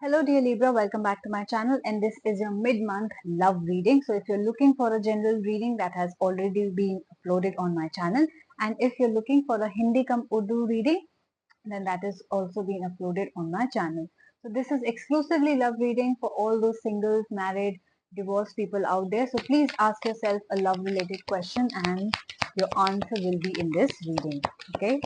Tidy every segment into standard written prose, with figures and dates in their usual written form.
Hello dear Libra, welcome back to my channel, and this is your mid-month love reading. So if you're looking for a general reading, that has already been uploaded on my channel, and if you're looking for a Hindi cum Urdu reading, then that is also been uploaded on my channel. So this is exclusively love reading for all those singles, married, divorced people out there. So please ask yourself a love related question and your answer will be in this reading. Okay.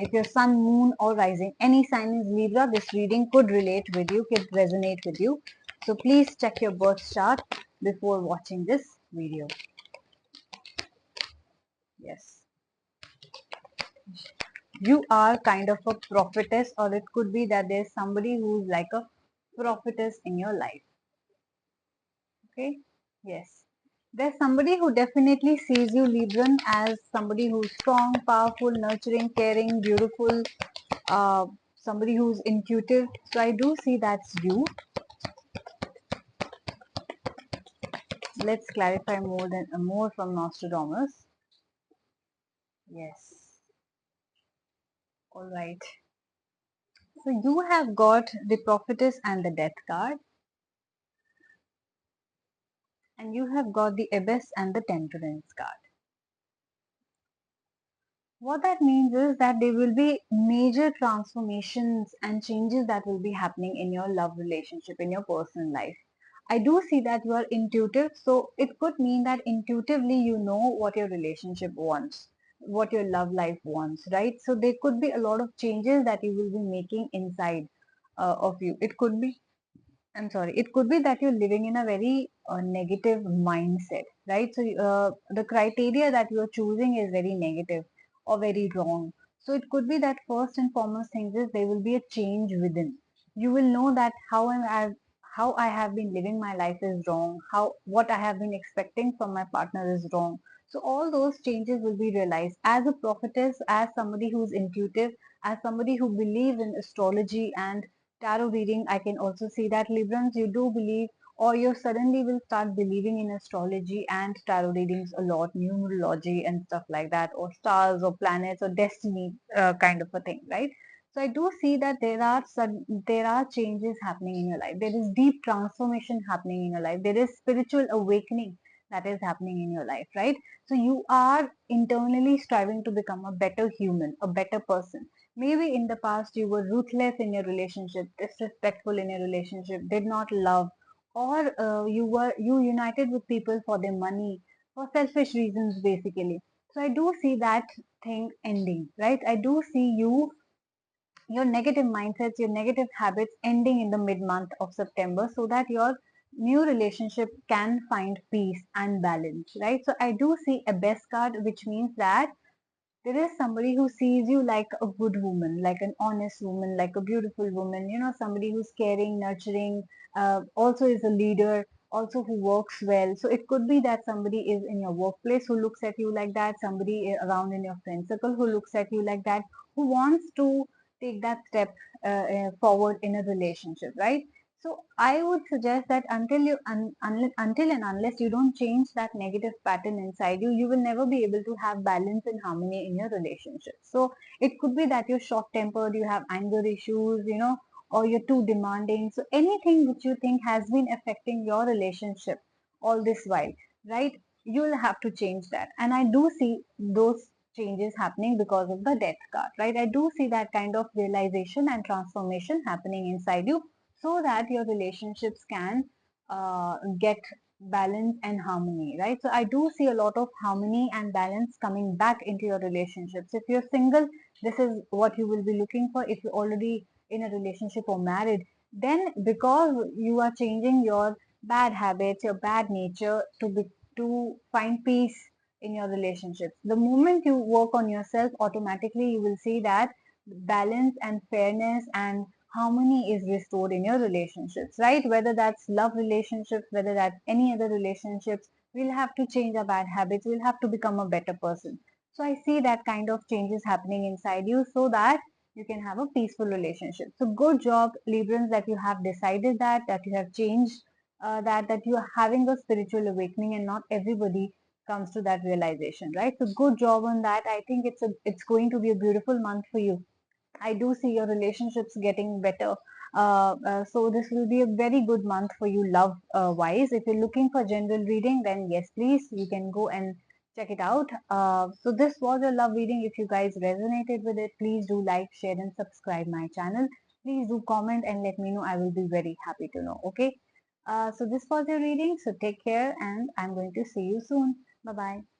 If your sun, moon, or rising, any sign is Libra, this reading could relate with you, could resonate with you. So please check your birth chart before watching this video. Yes. You are kind of a prophetess, or it could be that there's somebody who's like a prophetess in your life. Okay. Yes. There's somebody who definitely sees you, Libran, as somebody who's strong, powerful, nurturing, caring, beautiful, uh, somebody who's intuitive. So I do see that's you. Let's clarify more from Nostradamus. Yes. All right. So you have got the prophetess and the death card, and you have got the abyss and the temperance card. What that means is that there will be major transformations and changes that will be happening in your love relationship, in your personal life. I do see that you are intuitive, so it could mean that intuitively you know what your relationship wants, what your love life wants, right? So there could be a lot of changes that you will be making inside of you. It could be, I'm sorry, it could be that you're living in a very negative mindset, right? So the criteria that you're choosing is very negative or very wrong. So it could be that first and foremost things is there will be a change within. You will know that how I have been living my life is wrong, how what I have been expecting from my partner is wrong. So all those changes will be realized as a prophetess, as somebody who's intuitive, as somebody who believes in astrology and tarot reading. I can also see that Librans, you do believe or you suddenly will start believing in astrology and tarot readings a lot, numerology and stuff like that, or stars or planets or destiny kind of a thing, right? So I do see that there are changes happening in your life. There is deep transformation happening in your life. There is spiritual awakening that is happening in your life, right? So you are internally striving to become a better human, a better person. Maybe in the past you were ruthless in your relationship, disrespectful in your relationship, did not love, or you united with people for their money, for selfish reasons basically. So I do see that thing ending, right? I do see your negative mindsets, your negative habits ending in the mid month of September so that your new relationship can find peace and balance, right? So I do see a best card, which means that there is somebody who sees you like a good woman, like an honest woman, like a beautiful woman, somebody who's caring, nurturing, also is a leader, also who works well. So it could be that somebody is in your workplace who looks at you like that, somebody around in your friend circle who looks at you like that, who wants to take that step forward in a relationship, right? So I would suggest that until and unless you don't change that negative pattern inside you, you will never be able to have balance and harmony in your relationship. So it could be that you're short tempered, you have anger issues, or you're too demanding. So anything which you think has been affecting your relationship all this while, right? You'll have to change that. And I do see those changes happening because of the death card, right? I do see that kind of realization and transformation happening inside you so that your relationships can get balance and harmony, right? So I do see a lot of harmony and balance coming back into your relationships. If you're single, this is what you will be looking for. If you're already in a relationship or married, then because you are changing your bad habits, your bad nature to find peace in your relationships. The moment you work on yourself, automatically you will see that balance and fairness and harmony is restored in your relationships, right? Whether that's love relationships, whether that's any other relationships, we'll have to change our bad habits. We'll have to become a better person. So I see that kind of changes happening inside you so that you can have a peaceful relationship. So good job, Librans, that you have decided that you have changed, that you are having a spiritual awakening, and not everybody comes to that realization, right? So good job on that. I think it's going to be a beautiful month for you. I do see your relationships getting better. So this will be a very good month for you love wise. If you're looking for general reading, then yes, please, you can go and check it out. So this was a love reading. If you guys resonated with it, please do like, share and subscribe my channel. Please do comment and let me know. I will be very happy to know. Okay. So this was your reading. So take care and I'm going to see you soon. Bye bye.